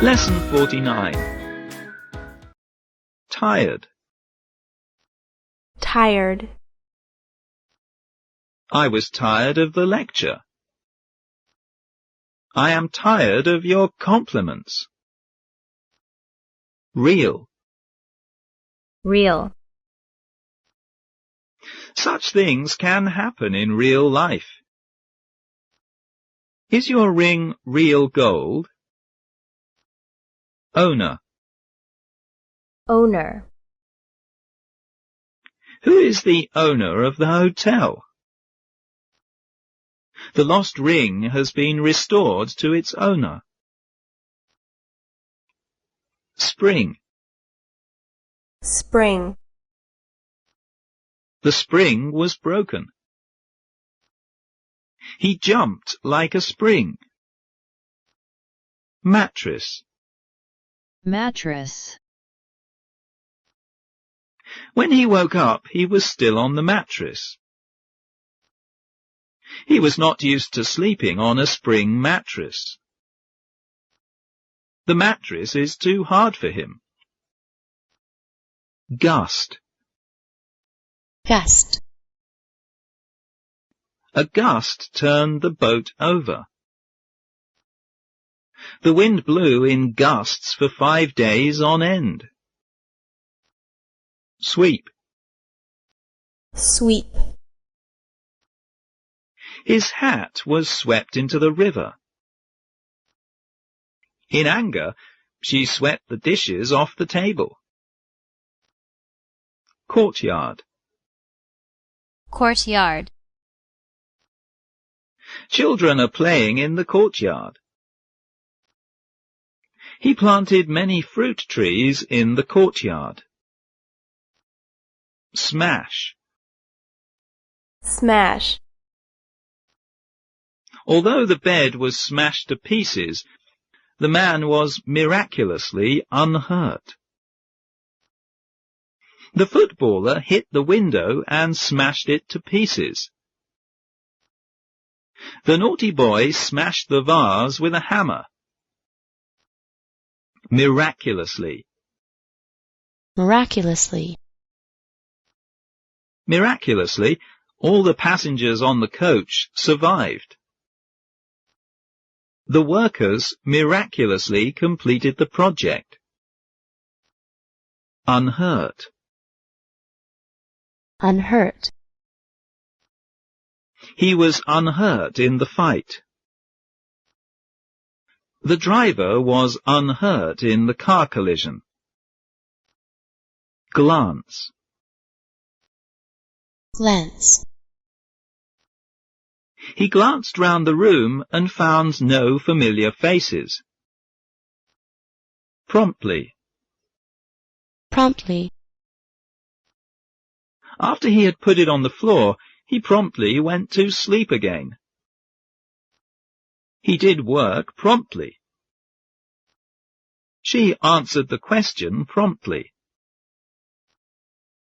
Lesson 49. Tired. Tired. I was tired of the lecture. I am tired of your compliments. Real. Real. Such things can happen in real life. Is your ring real gold? Owner. Owner. Who is the owner of the hotel? The lost ring has been restored to its owner. Spring. Spring. The spring was broken. He jumped like a spring. Mattress. Mattress. When he woke up, he was still on the mattress. He was not used to sleeping on a spring mattress. The mattress is too hard for him. Gust. Gust. A gust turned the boat over. The wind blew in gusts for 5 days on end. Sweep. Sweep. His hat was swept into the river. In anger, she swept the dishes off the table. Courtyard. Courtyard. Children are playing in the courtyard. He planted many fruit trees in the courtyard. Smash. Smash. Although the bed was smashed to pieces, the man was miraculously unhurt. The footballer hit the window and smashed it to pieces. The naughty boy smashed the vase with a hammer. Miraculously. Miraculously. Miraculously, all the passengers on the coach survived. The workers miraculously completed the project. Unhurt. Unhurt. He was unhurt in the fight. The driver was unhurt in the car collision. Glance. Glance. He glanced round the room and found no familiar faces. Promptly. Promptly. After he had put it on the floor, he promptly went to sleep again. He did work promptly. She answered the question promptly.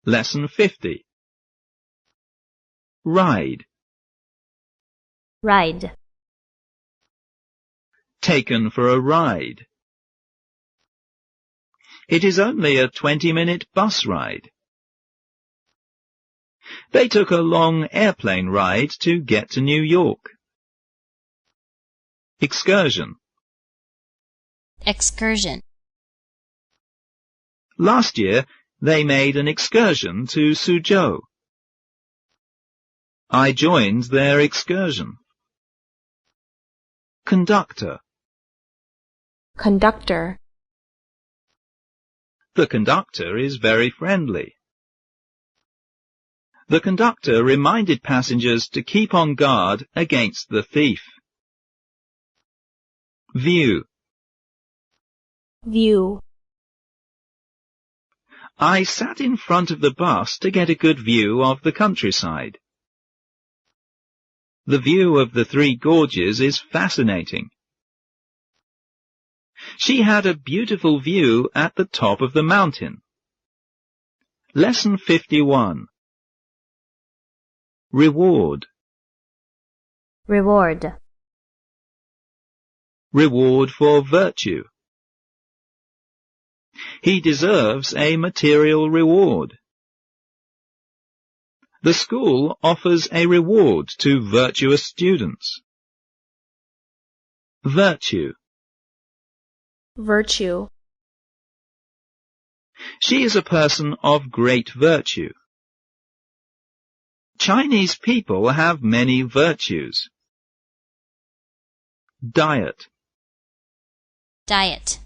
Lesson 50. Ride. Ride. Taken for a ride. It is only a 20-minute bus ride. They took a long airplane ride to get to New York. Excursion. Excursion. Last year, they made an excursion to Suzhou. I joined their excursion. Conductor. Conductor. The conductor is very friendly. The conductor reminded passengers to keep on guard against the thief. View. View. I sat in front of the bus to get a good view of the countryside. The view of the Three Gorges is fascinating. She had a beautiful view at the top of the mountain. Lesson 51. Reward. Reward. Reward for virtue. He deserves a material reward. The school offers a reward to virtuous students. Virtue. Virtue. She is a person of great virtue. Chinese people have many virtues. Diet. Diet.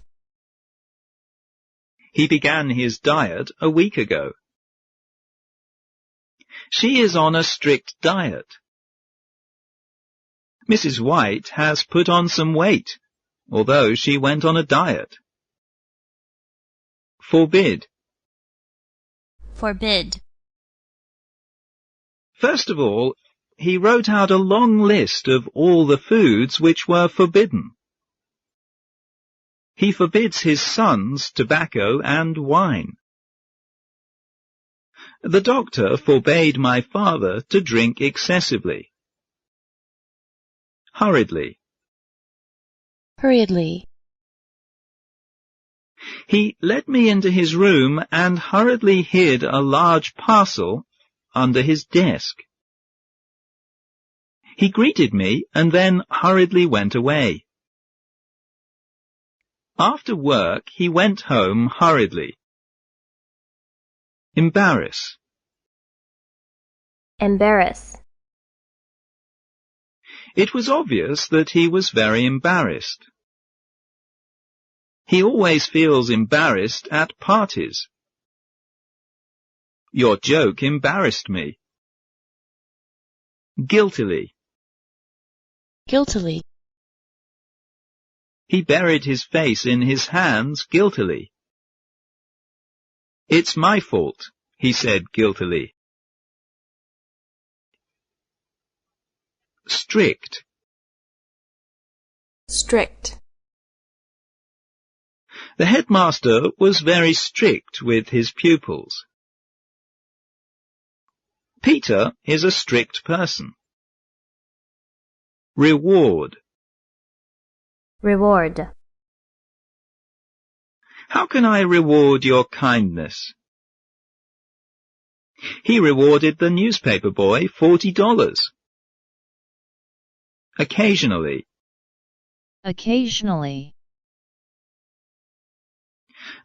He began his diet a week ago. She is on a strict diet. Mrs. White has put on some weight, although she went on a diet. Forbid. Forbid. First of all, he wrote out a long list of all the foods which were forbidden. He forbids his sons tobacco and wine. The doctor forbade my father to drink excessively. Hurriedly. Hurriedly. He led me into his room and hurriedly hid a large parcel under his desk. He greeted me and then hurriedly went away. After work, he went home hurriedly. Embarrass. Embarrass. It was obvious that he was very embarrassed. He always feels embarrassed at parties. Your joke embarrassed me. Guiltily. Guiltily. He buried his face in his hands guiltily. It's my fault, he said guiltily. Strict. Strict. The headmaster was very strict with his pupils. Peter is a strict person. Reward. Reward. How can I reward your kindness? He rewarded the newspaper boy $40. Occasionally. Occasionally.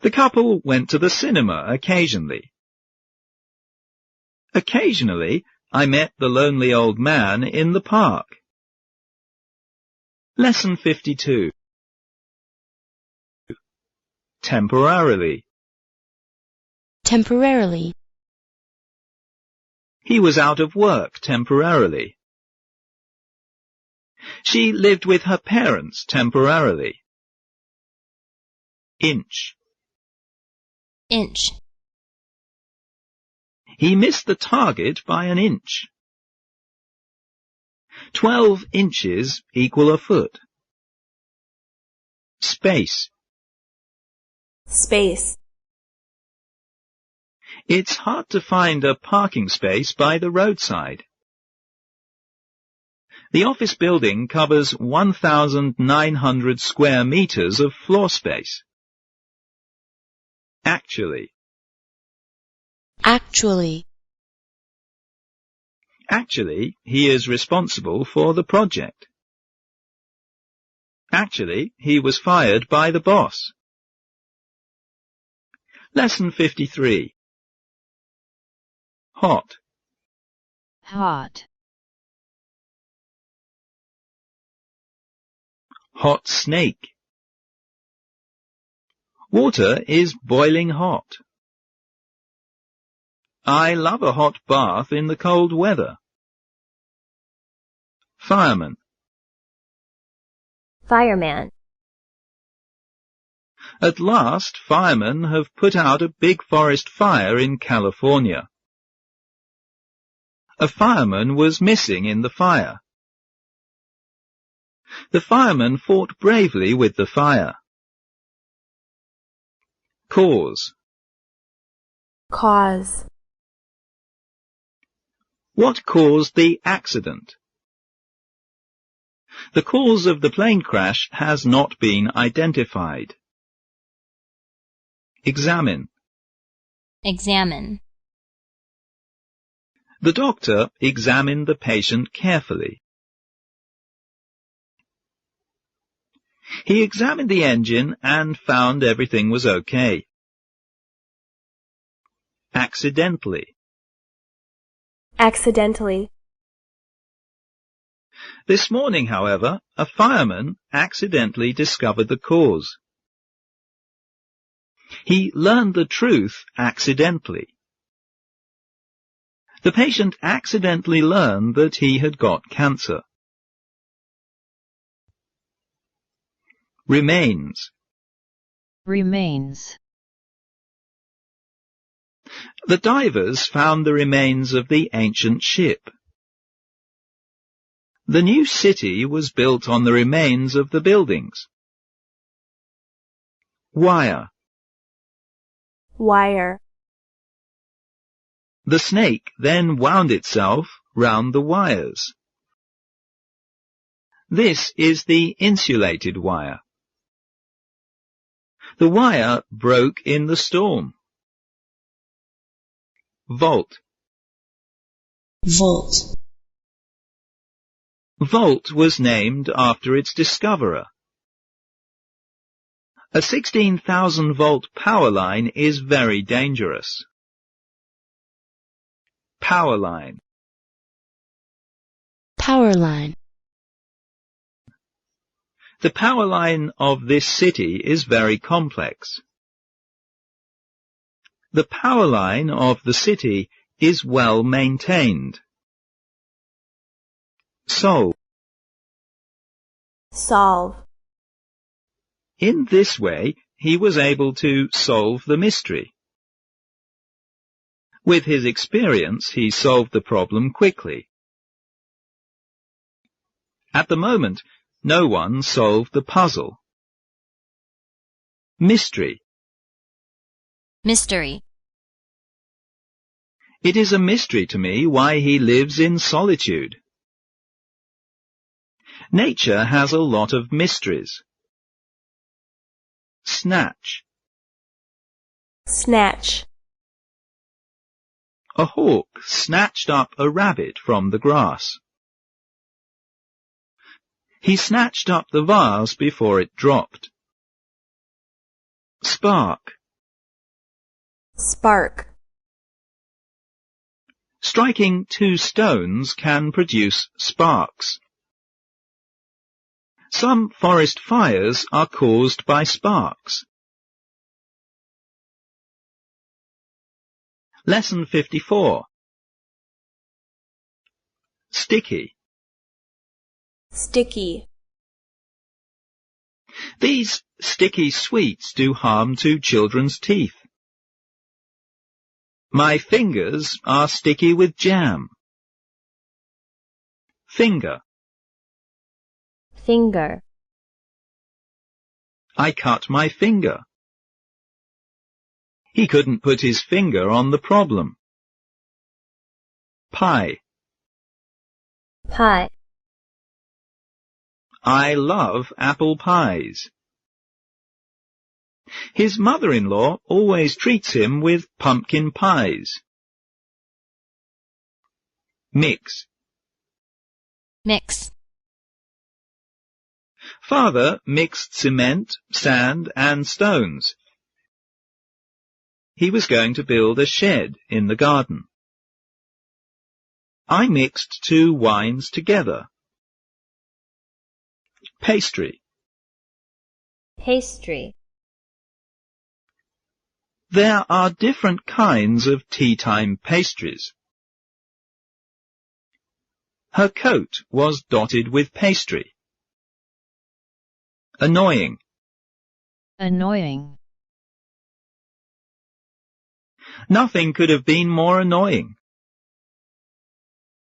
The couple went to the cinema occasionally. Occasionally, I met the lonely old man in the park. Lesson 52. Temporarily. Temporarily. He was out of work temporarily. She lived with her parents temporarily. Inch. Inch. He missed the target by an inch. 12 inches equal a foot. Space. Space. It's hard to find a parking space by the roadside. The office building covers 1,900 square meters of floor space. Actually. Actually. Actually, he is responsible for the project. Actually, he was fired by the boss. Lesson 53. Hot. Hot. Hot snake. Water is boiling hot. I love a hot bath in the cold weather. Fireman. Fireman. At last, firemen have put out a big forest fire in California. A fireman was missing in the fire. The fireman fought bravely with the fire. Cause. Cause. What caused the accident? The cause of the plane crash has not been identified. examine. Examine. The doctor examined the patient carefully. He examined the engine and found everything was okay. Accidentally. Accidentally. This morning, however, a fireman accidentally discovered the cause. He learned the truth accidentally. The patient accidentally learned that he had got cancer. Remains. Remains. The divers found the remains of the ancient ship. The new city was built on the remains of the buildings. Wire. Wire. The snake then wound itself round the wires. This is the insulated wire. The wire broke in the storm. Vault. Vault. Vault was named after its discoverer. A 16,000-volt power line is very dangerous. Power line. Power line. The power line of this city is very complex. The power line of the city is well maintained. Solve. Solve. In this way, he was able to solve the mystery. With his experience, he solved the problem quickly. At the moment, no one solved the puzzle. Mystery. Mystery. It is a mystery to me why he lives in solitude. Nature has a lot of mysteries. Snatch. Snatch. A hawk snatched up a rabbit from the grass. He snatched up the vase before it dropped. Spark. Spark. Striking two stones can produce sparks. Some forest fires are caused by sparks. Lesson 54. Sticky. Sticky. These sticky sweets do harm to children's teeth. My fingers are sticky with jam. Finger. Finger. I cut my finger. He couldn't put his finger on the problem. Pie. Pie. I love apple pies. His mother-in-law always treats him with pumpkin pies. Mix. Mix. Father mixed cement, sand and stones. He was going to build a shed in the garden. I mixed two wines together. Pastry. Pastry. There are different kinds of tea-time pastries. Her coat was dotted with pastry. Annoying. Annoying. Nothing could have been more annoying.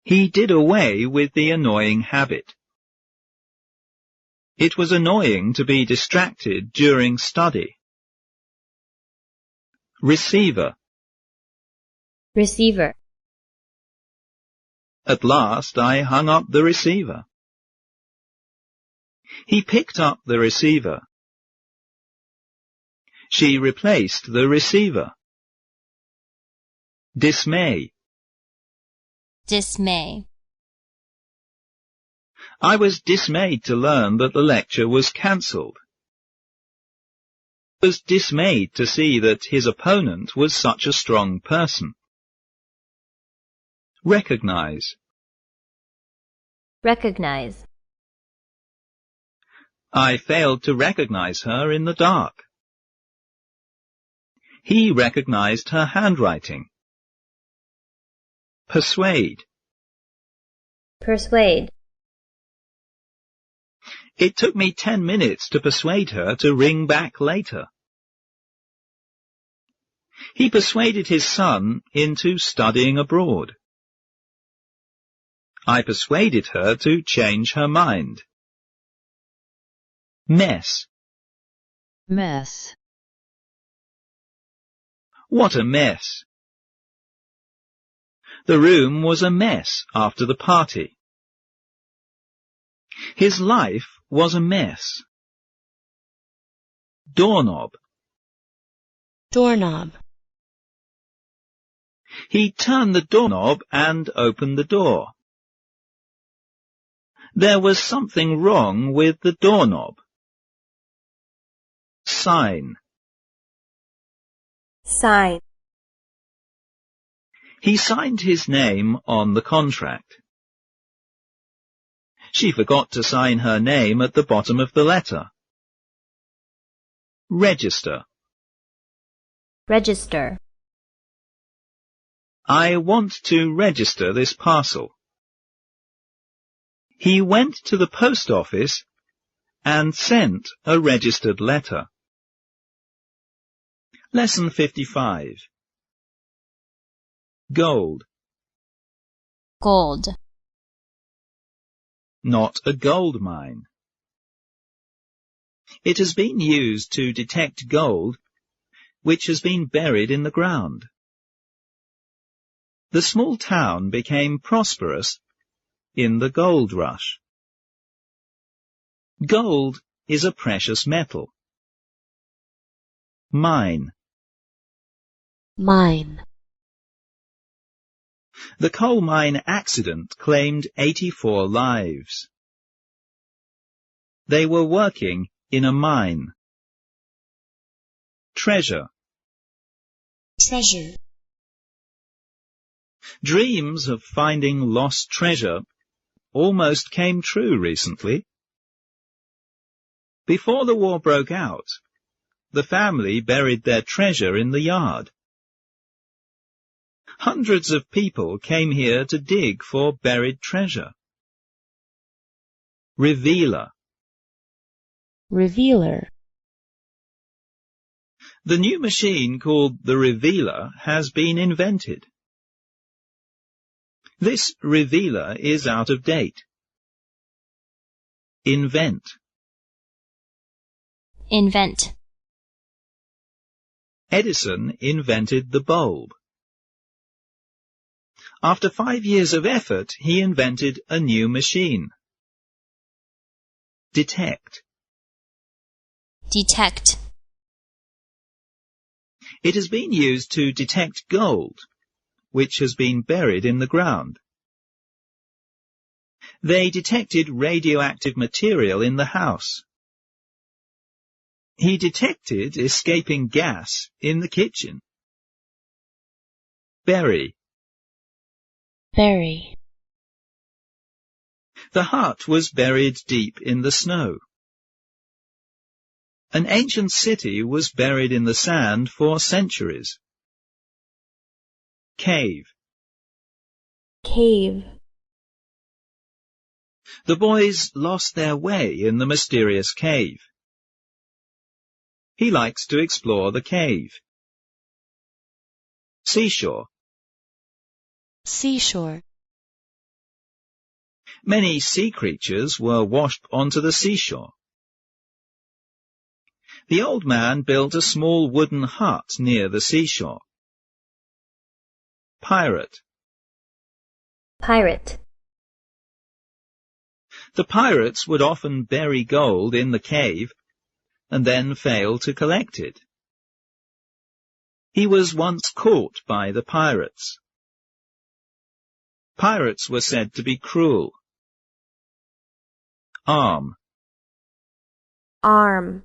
He did away with the annoying habit. It was annoying to be distracted during study. Receiver. Receiver. At last I hung up the receiver. He picked up the receiver. She replaced the receiver. Dismay. Dismay. I was dismayed to learn that the lecture was cancelled. I was dismayed to see that his opponent was such a strong person. Recognize. Recognize. I failed to recognize her in the dark. He recognized her handwriting. Persuade. Persuade. It took me 10 minutes to persuade her to ring back later. He persuaded his son into studying abroad. I persuaded her to change her mind. Mess. Mess. What a mess. The room was a mess after the party. His life was a mess. Doorknob. Doorknob. He turned the doorknob and opened the door. There was something wrong with the doorknob. Sign. Sign. He signed his name on the contract. She forgot to sign her name at the bottom of the letter. Register. Register. I want to register this parcel. He went to the post office and sent a registered letter. Lesson 55. Gold. Gold. Not a gold mine. It has been used to detect gold which has been buried in the ground. The small town became prosperous in the gold rush. Gold is a precious metal. Mine. Mine. The coal mine accident claimed 84 lives. They were working in a mine. Treasure. Treasure. Dreams of finding lost treasure almost came true recently. Before the war broke out, the family buried their treasure in the yard. Hundreds of people came here to dig for buried treasure. Revealer. Revealer. The new machine called the Revealer has been invented. This Revealer is out of date. Invent. Invent. Edison invented the bulb. After 5 years of effort, he invented a new machine. Detect. Detect. It has been used to detect gold, which has been buried in the ground. They detected radioactive material in the house. He detected escaping gas in the kitchen. Bury. Bury. The hut was buried deep in the snow. An ancient city was buried in the sand for centuries. Cave. Cave. The boys lost their way in the mysterious cave. He likes to explore the cave. Seashore. Seashore. Many sea creatures were washed onto the seashore. The old man built a small wooden hut near the seashore. Pirate. Pirate. The pirates would often bury gold in the cave and then fail to collect it. He was once caught by the pirates. Pirates were said to be cruel. Arm. Arm.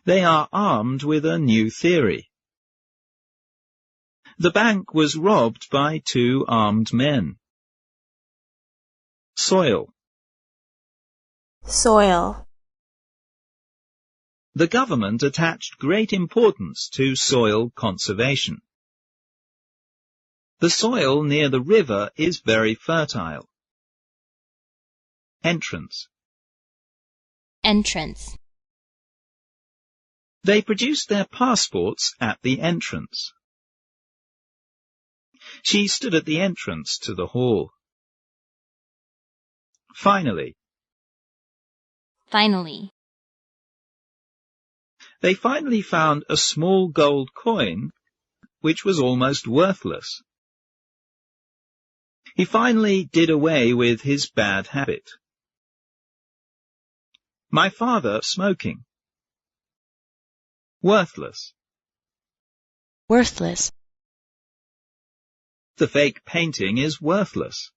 They are armed with a new theory. The bank was robbed by 2 armed men. Soil. Soil. The government attached great importance to soil conservation. The soil near the river is very fertile. Entrance. Entrance. They produced their passports at the entrance. She stood at the entrance to the hall. Finally. Finally. They finally found a small gold coin which was almost worthless. He finally did away with his bad habit. My father smoking. Worthless. Worthless. The fake painting is worthless.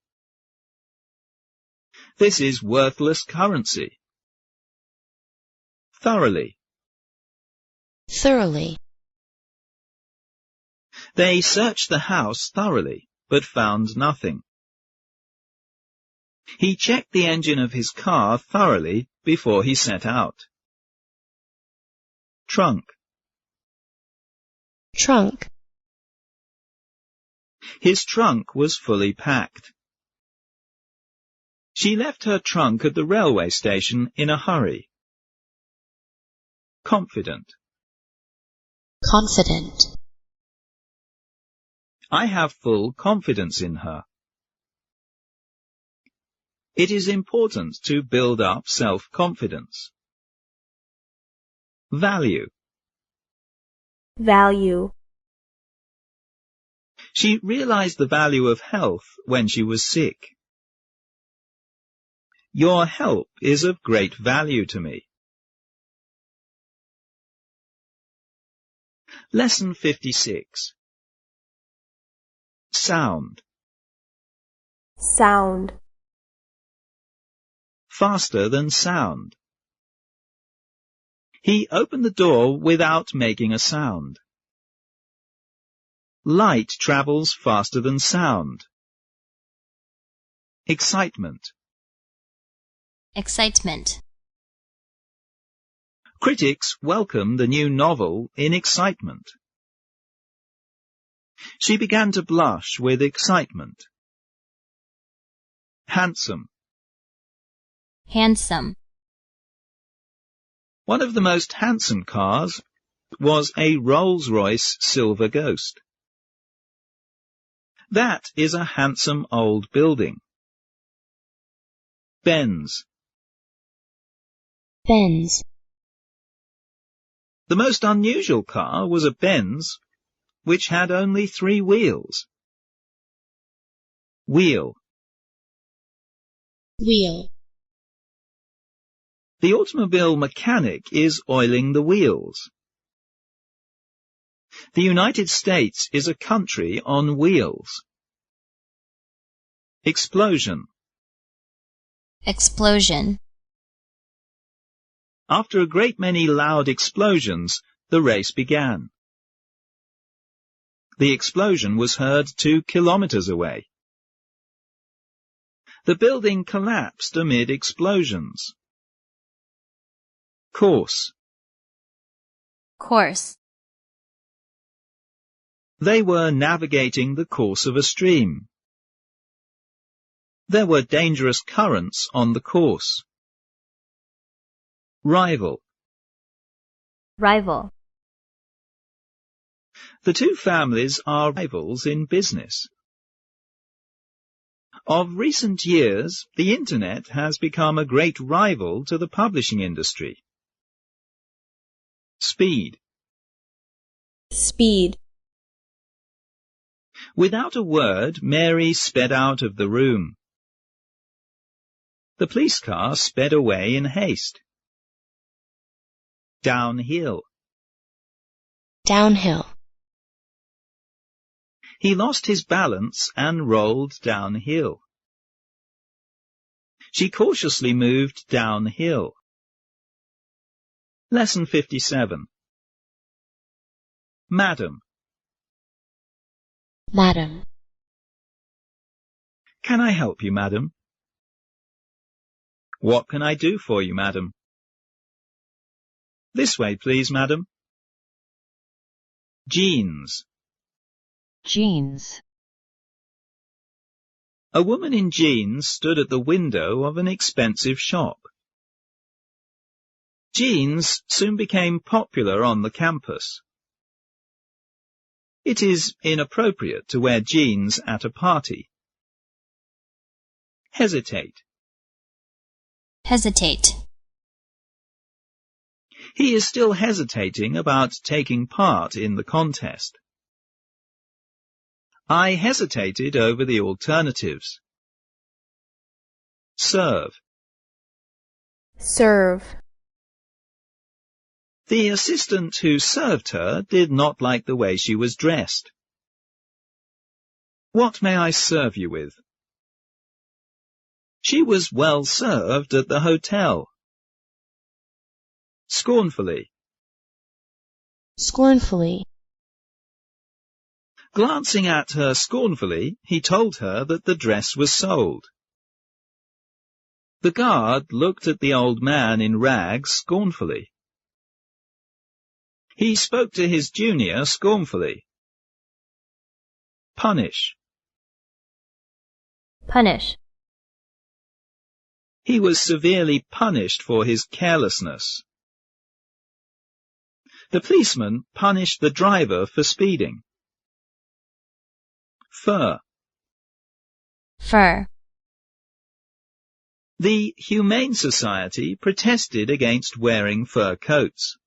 This is worthless currency. Thoroughly. Thoroughly. They searched the house thoroughly, but found nothing. He checked the engine of his car thoroughly before he set out. Trunk. Trunk. His trunk was fully packed. She left her trunk at the railway station in a hurry. Confident. Confident. I have full confidence in her. It is important to build up self-confidence. Value. Value. She realized the value of health when she was sick. Your help is of great value to me. Lesson 56. Sound. Sound. Faster than sound. He opened the door without making a sound. Light travels faster than sound. Excitement. Excitement. Critics welcomed the new novel in excitement. She began to blush with excitement. Handsome. Handsome. One of the most handsome cars was a Rolls-Royce Silver Ghost. That is a handsome old building. Benz. Benz. The most unusual car was a Benz which had only 3 wheels. Wheel. Wheel. The automobile mechanic is oiling the wheels. The United States is a country on wheels. Explosion. Explosion. After a great many loud explosions, the race began. The explosion was heard 2 kilometers away. The building collapsed amid explosions. Course. Course. They were navigating the course of a stream. There were dangerous currents on the course. Rival. Rival. The 2 families are rivals in business. Of recent years, the Internet has become a great rival to the publishing industry. Speed. Speed. Without a word, Mary sped out of the room. The police car sped away in haste. Downhill. downhill. He lost his balance and rolled downhill. She cautiously moved downhill. Lesson 57. Madam. Madam. Can I help you, madam? What can I do for you, madam? This way, please, madam. Jeans. Jeans. A woman in jeans stood at the window of an expensive shop. Jeans soon became popular on the campus. It is inappropriate to wear jeans at a party. Hesitate. Hesitate. He is still hesitating about taking part in the contest. I hesitated over the alternatives. Serve. Serve. The assistant who served her did not like the way she was dressed. What may I serve you with? She was well served at the hotel. Scornfully. Scornfully. Glancing at her scornfully, he told her that the dress was sold. The guard looked at the old man in rags scornfully. He spoke to his junior scornfully. Punish. Punish. He was severely punished for his carelessness. The policeman punished the driver for speeding. Fur. Fur. The Humane Society protested against wearing fur coats.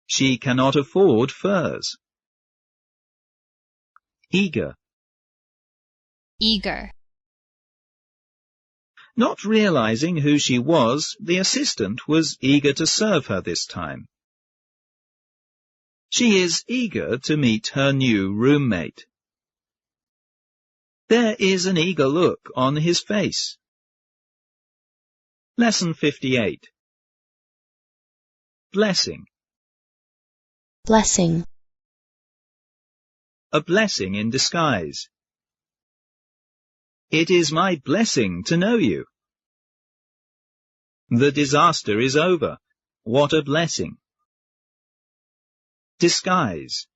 She cannot afford furs. Eager. Eager. Not realizing who she was, the assistant was eager to serve her this time. She is eager to meet her new roommate. There is an eager look on his face. Lesson 58. Blessing. Blessing. A blessing in disguise. It is my blessing to know you. The disaster is over. What a blessing. Disguise.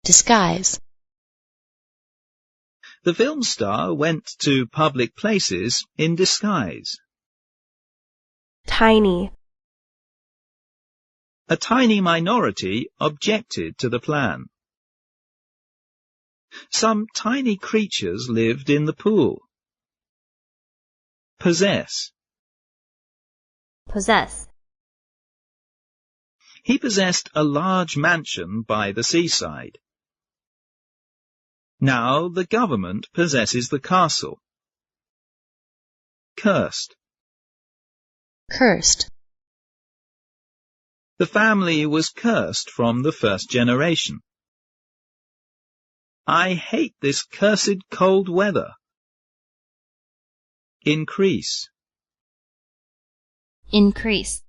Disguise. The film star went to public places in disguise. Tiny. A tiny minority objected to the plan. Some tiny creatures lived in the pool. Possess. Possess. He possessed a large mansion by the seaside. Now the government possesses the castle. Cursed. Cursed. The family was cursed from the first generation. I hate this cursed cold weather. Increase. Increase.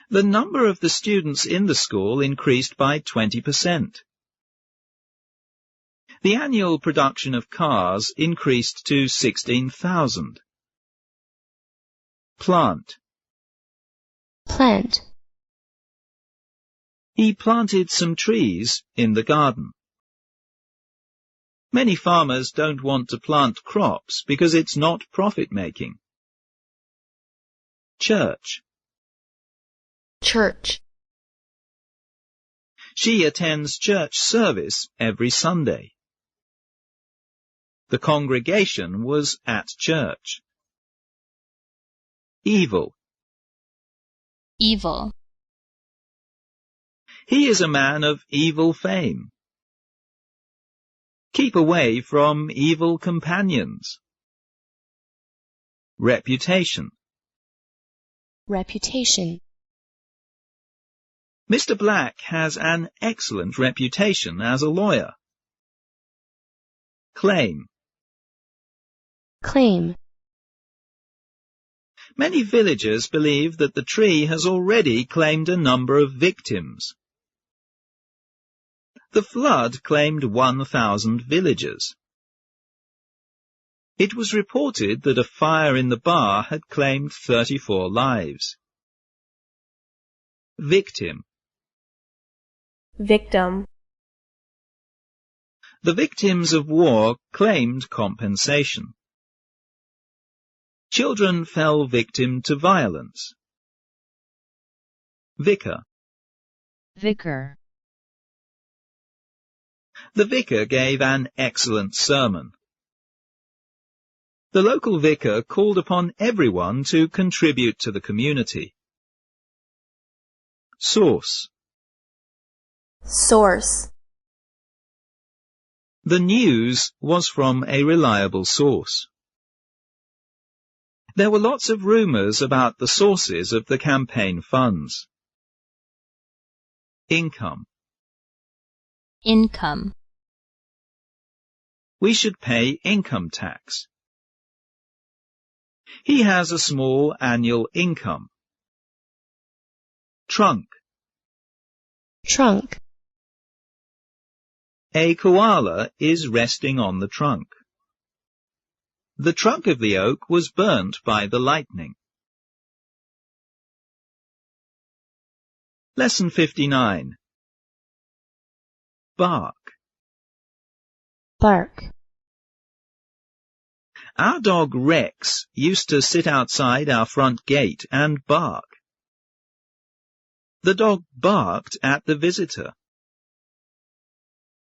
The number of the students in the school increased by 20%. The annual production of cars increased to 16,000. Plant. Plant. He planted some trees in the garden. Many farmers don't want to plant crops because it's not profit-making. Church. Church. She attends church service every Sunday. The congregation was at church. Evil. Evil. He is a man of evil fame. Keep away from evil companions. Reputation. Reputation. Mr. Black has an excellent reputation as a lawyer. Claim. Claim. Many villagers believe that the tree has already claimed a number of victims. The flood claimed 1,000 villagers. It was reported that a fire in the bar had claimed 34 lives. Victim. Victim. The victims of war claimed compensation. Children fell victim to violence. Vicar. Vicar. The vicar gave an excellent sermon. The local vicar called upon everyone to contribute to the community. Source. Source. The news was from a reliable source. There were lots of rumours about the sources of the campaign funds. Income. Income. We should pay income tax. He has a small annual income. Trunk. Trunk. A koala is resting on the trunk. The trunk of the oak was burnt by the lightning. Lesson 59. Bark. Bark. Our dog Rex used to sit outside our front gate and bark. The dog barked at the visitor.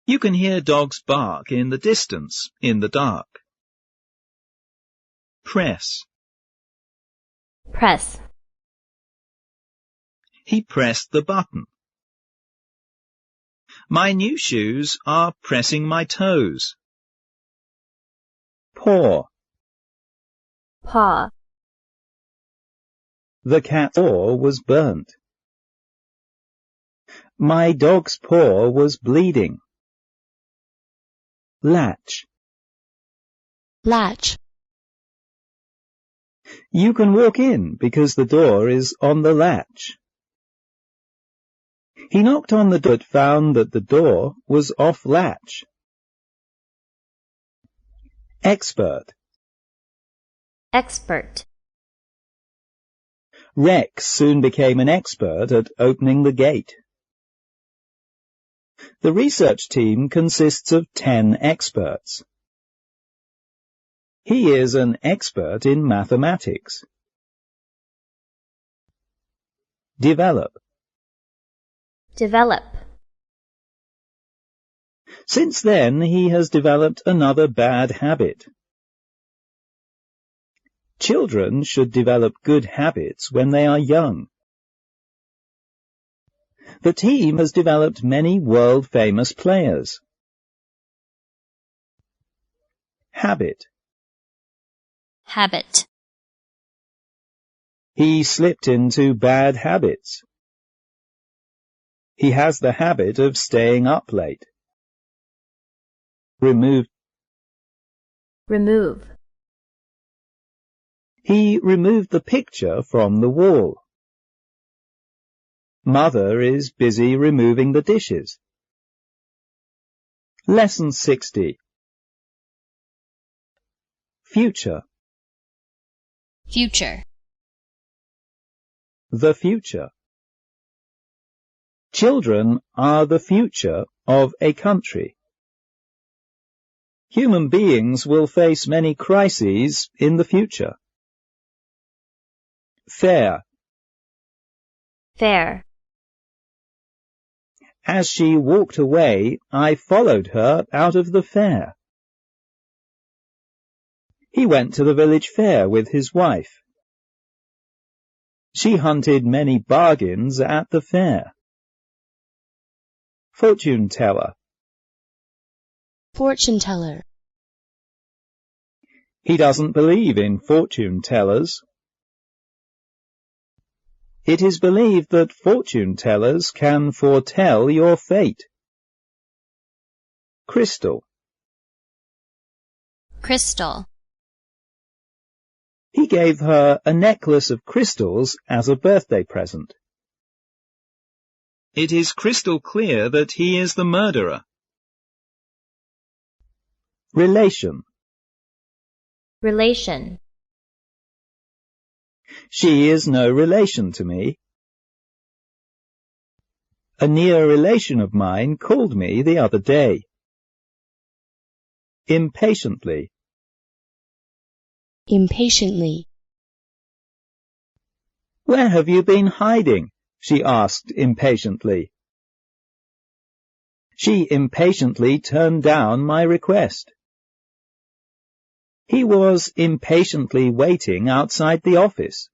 You can hear dogs bark in the distance, in the dark. Press. Press. He pressed the button. My new shoes are pressing my toes. Paw. Paw. The cat's paw was burnt. My dog's paw was bleeding. Latch. Latch. You can walk in because the door is on the latch. He knocked on the door but found that the door was off latch. Expert. Expert. Rex soon became an expert at opening the gate. The research team consists of 10 experts. He is an expert in mathematics. Develop. Develop. Since then, he has developed another bad habit. Children should develop good habits when they are young. The team has developed many world-famous players. Habit. Habit. He slipped into bad habits. He has the habit of staying up late. Remove. Remove. He removed the picture from the wall. Mother is busy removing the dishes. Lesson 60. Future. Future. The future. Children are the future of a country. Human beings will face many crises in the future. Fair. Fair. As she walked away, I followed her out of the fair. He went to the village fair with his wife. She hunted many bargains at the fair. Fortune teller. Fortune teller. He doesn't believe in fortune tellers. It is believed that fortune tellers can foretell your fate. Crystal. Crystal. He gave her a necklace of crystals as a birthday present. It is crystal clear that he is the murderer. Relation. Relation. She is no relation to me. A near relation of mine called me the other day. Impatiently. Impatiently. Where have you been hiding? She asked impatiently. She impatiently turned down my request. He was impatiently waiting outside the office.